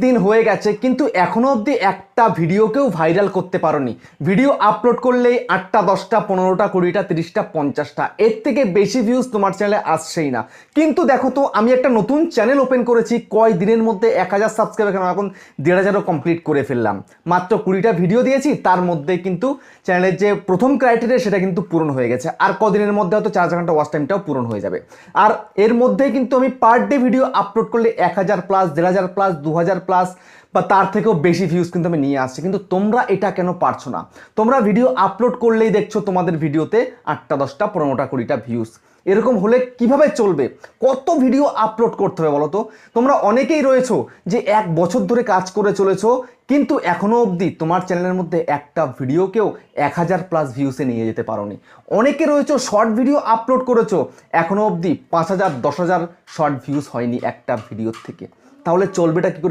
দিন হয়ে গেছে কিন্তু এখনো অবধি একটা ভিডিওকেও ভাইরাল করতে পারোনি। ভিডিও আপলোড করলেই 8টা 10টা 15টা 20টা 30টা 50টা, এর থেকে বেশি ভিউজ তোমার চ্যানেলে আসছেই না। কিন্তু দেখো তো, আমি একটা নতুন চ্যানেল ওপেন করেছি, কয় দিনের মধ্যে 1000 সাবস্ক্রাইবার, কেন এখন 1500 কমপ্লিট করে ফেললাম। মাত্র 20টা ভিডিও দিয়েছি, তার মধ্যে কিন্তু চ্যানেলের যে প্রথম ক্রাইটেরিয়া সেটা কিন্তু পূরণ হয়ে গেছে। আর কদিনের মধ্যে হয়তো 4 ঘন্টা ওয়াচ টাইমটাও পূরণ হয়ে যাবে। আর এর মধ্যে কিন্তু আমি পার ডে ভিডিও আপলোড করলে 1000 প্লাস 1500 প্লাস 2000 প্লাস বা তার থেকেও বেশি ভিউজ কিন্তু আমি নিয়ে আসছি। কিন্তু তোমরা এটা কেন পারছো না? তোমরা ভিডিও আপলোড করলেই দেখছো তোমাদের ভিডিওতে 8টা 10টা 15টা 20টা ভিউজ। এরকম হলে কিভাবে চলবে? কত ভিডিও আপলোড করতে হবে বলো তো? তোমরা অনেকেই রয়েছো যে 1 বছর ধরে কাজ করে চলেছো, কিন্তু এখনো অবধি তোমার চ্যানেলের মধ্যে একটা ভিডিওকেও 1000 প্লাস ভিউসে নিয়ে যেতে পারোনি। অনেকে রয়েছো শর্ট ভিডিও আপলোড করেছো, এখনো অবধি 5000 10,000 শর্ট ভিউজ হয়নি একটা ভিডিওর থেকে। তাহলে চলবেটা কি করে?